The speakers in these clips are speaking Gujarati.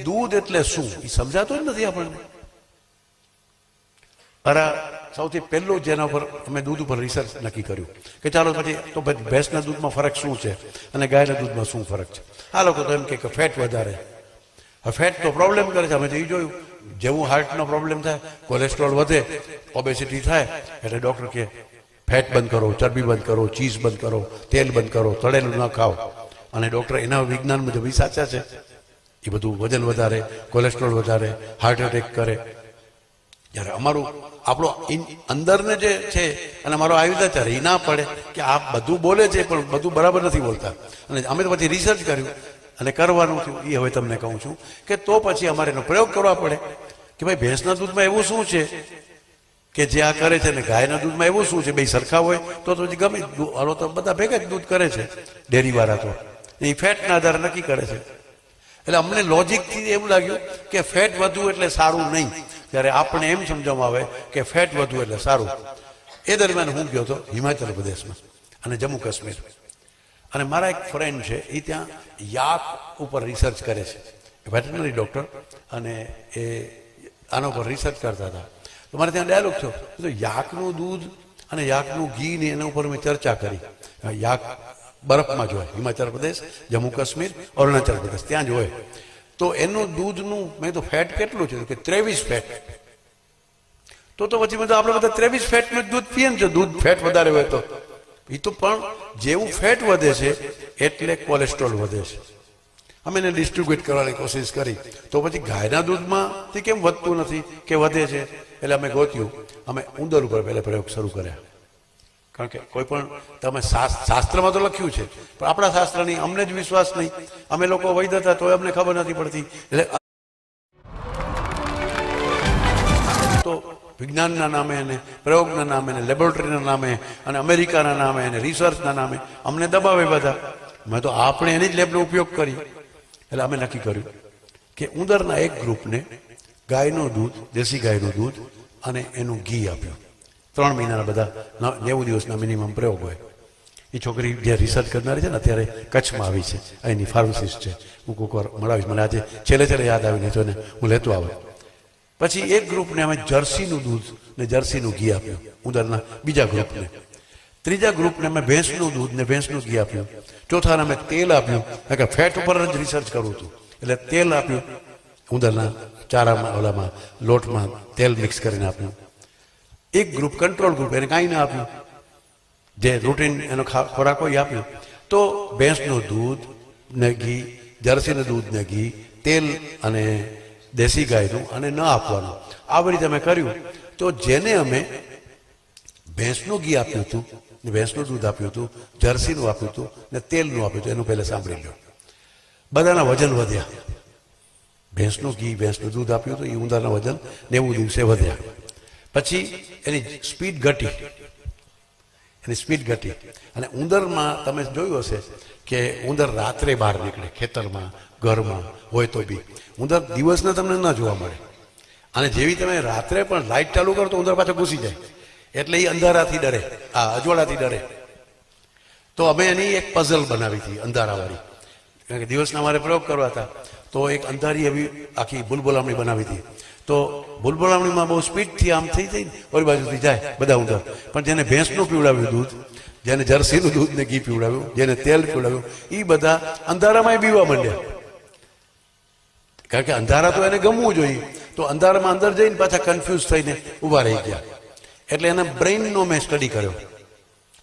દૂધ એટલે શું એ સમજાતું જ નથી આપણને. અરે સૌથી પહેલું જેના ઉપર અમે દૂધ ઉપર રિસર્ચ નક્કી કર્યું કે ચાલો પછી તો ભેંસના દૂધમાં ફરક શું છે અને ગાયના દૂધમાં શું ફરક છે. આ લોકો તો એમ કે ફેટ વધારે. ફેટ તો પ્રોબ્લેમ કરે છે. અમે તો એ જોયું, જેવું હાર્ટનો પ્રોબ્લેમ થાય, કોલેસ્ટ્રોલ વધે, ઓબેસિટી થાય, એટલે ડૉક્ટર કે ફેટ બંધ કરો, ચરબી બંધ કરો, ચીઝ બંધ કરો, તેલ બંધ કરો, તળેલું ન ખાઓ. અને ડૉક્ટર એના વિજ્ઞાન મુજબ સાચા છે. એ બધું વજન વધારે, કોલેસ્ટ્રોલ વધારે, હાર્ટ એટેક કરે. જ્યારે અમારું આપણો અંદરને જે છે અને અમારો આયુધાચાર એ ના પડે કે આ બધું બોલે છે પણ બધું બરાબર નથી બોલતા. અને અમે તો પછી રિસર્ચ કર્યું અને કરવાનું થયું. એ હવે તમને કહું છું કે તો પછી અમારે એનો પ્રયોગ કરવા પડે કે ભાઈ ભેંસના દૂધમાં એવું શું છે કે જે આ કરે છે, ને ગાયના દૂધમાં એવું શું છે. બે સરખા હોય તો પછી ગમે હાલો તો બધા ભેગા જ દૂધ કરે છે. ડેરીવાળા તો એ ફેટના આધારે નક્કી કરે છે. એટલે અમને લોજિકથી એવું લાગ્યું કે ફેટ વધુ એટલે સારું નહીં. ત્યારે આપણે એમ સમજવામાં આવે કે ફેટ વધુ એટલે સારું. એ દરમિયાન હું ગયો હતો હિમાચલ પ્રદેશમાં અને જમ્મુ કાશ્મીર. અને મારા એક ફ્રેન્ડ છે, એ ત્યાં યાક ઉપર રિસર્ચ કરે છે, વેટરનરી ડૉક્ટર, અને એ આના ઉપર રિસર્ચ કરતા હતા. તો મારે ત્યાં ડાયલોગ થયો, તો યાકનું દૂધ અને યાકનું ઘી ને એના ઉપર મેં ચર્ચા કરી. યાક બરફમાં જ હોય, હિમાચલ પ્રદેશ, જમ્મુ કાશ્મીર, અરુણાચલ પ્રદેશ, ત્યાં જ હોય. તો એનું દૂધનું મેં તો ફેટ કેટલું છે કે 23 ફેટ. તો પછી મેં તો આપણે બધા 23 ફેટનું જ દૂધ પીએ ને, જો દૂધ ફેટ વધારે હોય તો. એ તો પણ જેવું ફેટ વધે છે એટલે કોલેસ્ટ્રોલ વધે છે. અમે એને ડિસ્ટ્રીબ્યુટ કરવાની કોશિશ કરી. તો પછી ગાયના દૂધમાંથી કેમ વધતું નથી કે વધે છે? એટલે અમે ગોત્યું, અમે ઉંદર ઉપર પહેલા પ્રયોગ શરૂ કર્યા. કારણ કે કોઈ પણ તમે શાસ્ત્રમાં તો લખ્યું છે, પણ આપણા શાસ્ત્રની અમને જ વિશ્વાસ નહીં. અમે લોકો વૈદ હતા તો અમને ખબર નથી પડતી. એટલે તો વિજ્ઞાનના નામે અને પ્રયોગના નામે અને લેબોરેટરીના નામે અને અમેરિકાના નામે અને રિસર્ચના નામે અમને દબાવે બધા. મેં તો આપણે એની જ લેબનો ઉપયોગ કરી. એટલે અમે નક્કી કર્યું કે ઉંદરના એક ગ્રુપને ગાયનું દૂધ, દેશી ગાયનું દૂધ અને એનું ઘી આપ્યું. 3 મહિનાના બધા 90 દિવસના મિનિમમ પ્રયોગ હોય. એ છોકરી જે રિસર્ચ કરનારી છે ને અત્યારે કચ્છમાં આવી છે, અહીંની ફાર્માસિસ્ટ છે. હું કોઈક વાર મળાવીશ, મને આજે છેલ્લે યાદ આવીને તો હું લેતો આવું. પછી એક ગ્રુપને અમે જર્સીનું દૂધ ને જર્સીનું ઘી આપ્યું, ઉંદરના બીજા ગ્રુપને. ત્રીજા ગ્રુપને અમે ભેંસનું દૂધ ને ભેંસનું ઘી આપ્યું. ચોથાને અમે તેલ આપ્યું, કારણ કે ફેટ ઉપર જ રિસર્ચ કરવું હતું. એટલે તેલ આપ્યું, ઉંદરના ચારામાં ઓલામાં લોટમાં તેલ મિક્સ કરીને આપ્યું. એક ગ્રુપ કંટ્રોલ ગ્રુપ, એને કાંઈ ના આપ્યું, જે રૂટીન એનો ખોરાક હોય આપ્યું. તો ભેંસનું દૂધ ને ઘી, જર્સીનું દૂધ ને ઘી, તેલ અને દેશી ગાયનું અને ન આપવાનું, આવી રીતે અમે કર્યું. તો જેને અમે ભેંસનું ઘી આપ્યું હતું, ભેંસનું દૂધ આપ્યું હતું, જર્સીનું આપ્યું હતું ને તેલનું આપ્યું હતું, એનું પહેલાં સાંભળી લો. બધાના વજન વધ્યા. ભેંસનું ઘી, ભેંસનું દૂધ આપ્યું હતું, એ ઉંદરના વજન 90 દિવસે વધ્યા. પછી એની સ્પીડ ઘટી. અને ઉંદરમાં તમે જોયું હશે કે ઉંદર રાત્રે બહાર નીકળે, ખેતરમાં, ઘરમાં હોય તો બી. ઉંદર દિવસના તમને ન જોવા મળે. અને જેવી તમે રાત્રે પણ લાઇટ ચાલુ કરો તો ઉંદર પાછો ઘૂસી જાય. એટલે એ અંધારાથી ડરે, અજવાળાથી ડરે. તો અમે એની એક પઝલ બનાવી હતી અંધારાવાળી. કારણ કે દિવસના અમારે પ્રયોગ કરવા હતા. તો એક અંધારી એવી આખી ભૂલભુલામણી બનાવી હતી. તો ભૂલભુલામણીમાં બહુ સ્પીડથી આમ થઈ જઈને ઓલી બાજુથી જાય બધા ઉંદર. પણ જેને ભેંસનું પીવડાવ્યું દૂધ, જેને જર્સીનું દૂધ ને ઘી પીવડાવ્યું, જેને તેલ પીવડાવ્યું, એ બધા અંધારામાં બીવા માંડ્યા. કારણ કે અંધારા તો એને ગમવું જોઈએ. તો અંધારામાં અંદર જઈને પાછા કન્ફ્યુઝ થઈને ઊભા રહી ગયા. એટલે એના બ્રેઇનનો મેં સ્ટડી કર્યો.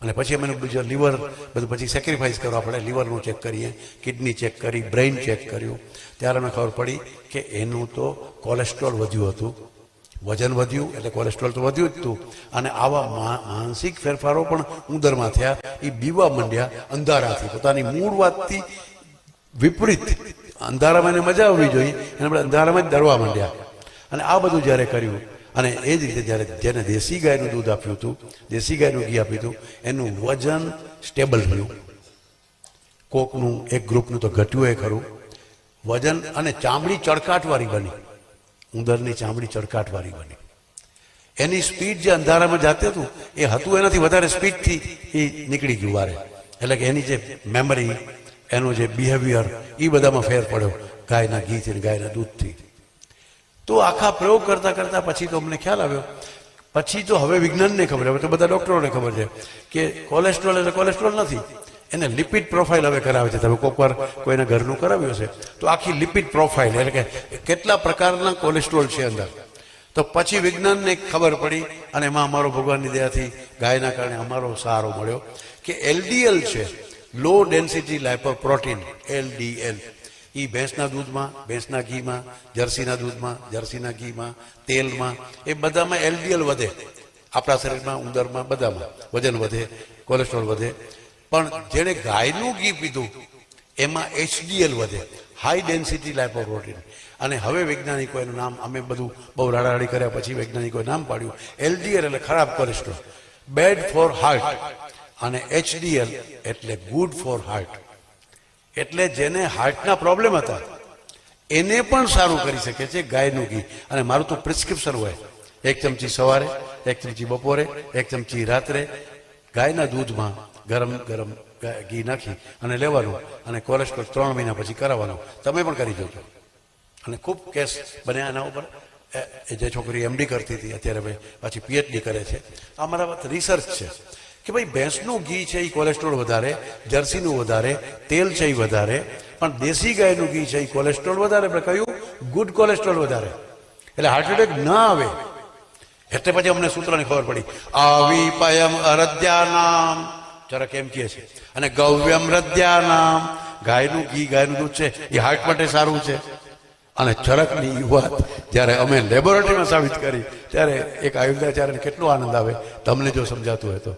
અને પછી અમે બીજા લીવર બધું પછી સેક્રિફાઈસ કરવા પડે. લીવરનું ચેક કરીએ, કિડની ચેક કરી, બ્રેઇન ચેક કર્યું. ત્યારે અમને ખબર પડી કે એનું તો કોલેસ્ટ્રોલ વધ્યું હતું. વજન વધ્યું એટલે કોલેસ્ટ્રોલ તો વધ્યું જ હતું. અને આવા માનસિક ફેરફારો પણ ઉંદરમાં થયા. એ બીવા માંડ્યા અંધારાથી, પોતાની મૂળ વાતથી વિપરીત. અંધારામાં એને મજા આવવી જોઈએ, એને આપણે અંધારામાં જ ડરવા માંડ્યા. અને આ બધું જ્યારે કર્યું, અને એ જ રીતે જ્યારે જેને દેશી ગાયનું દૂધ આપ્યું હતું, દેશી ગાયનું ઘી આપ્યું હતું, એનું વજન સ્ટેબલ રહ્યું. કોકનું એક ગ્રુપનું તો ઘટ્યું એ ખરું વજન. અને ચામડી ચળકાટવાળી બની, ઉંદરની ચામડી ચળકાટવાળી બની. એની સ્પીડ જે અંધારામાં જાતે હતું એ હતું એનાથી વધારે સ્પીડથી એ નીકળી ગયું વારે. એટલે કે એની જે મેમરી, એનું જે બિહેવિયર, એ બધામાં ફેર પડ્યો. ગાયના ઘીથી ને ગાયના દૂધથી. તો આખા પ્રયોગ કરતા કરતા પછી તો અમને ખ્યાલ આવ્યો, પછી તો હવે વિજ્ઞાનને ખબર, હવે તો બધા ડોક્ટરોને ખબર છે કે કોલેસ્ટ્રોલ એટલે કોલેસ્ટ્રોલ નથી, એને લિપિડ પ્રોફાઇલ હવે કરાવે છે. તમે કોઈક વાર કોઈના ઘરનું કરાવ્યું હશે તો આખી લિપિડ પ્રોફાઇલ એટલે કે કેટલા પ્રકારના કોલેસ્ટ્રોલ છે અંદર. તો પછી વિજ્ઞાનને ખબર પડી અને એમાં અમારો ભગવાનની દયાથી ગાયના કારણે અમારો સહારો મળ્યો કે એલડીએલ છે, લો ડેન્સિટી લાઇપોપ્રોટીન, એલડીએલ, એ ભેંસના દૂધમાં, ભેંસના ઘીમાં, જર્સીના દૂધમાં, જર્સીના ઘીમાં, તેલમાં, એ બધામાં એલડીએલ વધે. આપણા શરીરમાં, ઉંદરમાં, બધામાં વજન વધે, કોલેસ્ટ્રોલ વધે. પણ જેણે ગાયનું ઘી પીધું એમાં એચડીએલ વધે, હાઈ ડેન્સિટી લાઇપોપ્રોટીન. અને હવે વૈજ્ઞાનિકો એનું નામ, અમે બધું બહુ રાડારાડી કર્યા પછી વૈજ્ઞાનિકોએ નામ પાડ્યું એલડીએલ એટલે ખરાબ કોલેસ્ટ્રોલ, બેડ ફોર હાર્ટ, અને એચડીએલ એટલે ગુડ ફોર હાર્ટ. એટલે જેને હાર્ટના પ્રોબ્લેમ હતા એને પણ સારું કરી શકે છે ગાયનું ઘી. અને મારું તો પ્રિસ્ક્રિપ્શન હોય, 1 ચમચી સવારે, 1 ચમચી બપોરે, 1 ચમચી રાત્રે ગાયના દૂધમાં ગરમ ગરમ ઘી નાખી અને લેવાનું, અને કોલેસ્ટ્રોલ 3 મહિના પછી કરાવવાનું. તમે પણ કરી જોજો. અને ખૂબ કેસ બન્યા એના ઉપર. જે છોકરી એમડી કરતી હતી અત્યારે ભાઈ પાછી પીએચડી કરે છે. આ મારા રિસર્ચ છે કે ભાઈ ભેંસનું ઘી છે એ કોલેસ્ટ્રોલ વધારે, જર્સીનું વધારે, તેલ છે એ વધારે, પણ દેશી ગાયનું ઘી છે એ કોલેસ્ટ્રોલ વધારે. આપણે કહ્યું ગુડ કોલેસ્ટ્રોલ વધારે, એટલે હાર્ટ એટેક ના આવે. એટલે પછી અમને સૂત્રની ખબર પડી, આવી પયમ અરદ્યાનામ, જરા કેમ કહે છે, અને ગવ્યમ રદ્યાનામ, ગાયનું ઘી, ગાયનું દૂધ છે એ હાર્ટ માટે સારું છે. અને ચરકની વાત જ્યારે અમે લેબોરેટરીમાં સાબિત કરી ત્યારે એક આયુર્વેદાચાર્યને કેટલો આનંદ આવે, તમને જો સમજાતું હોય તો.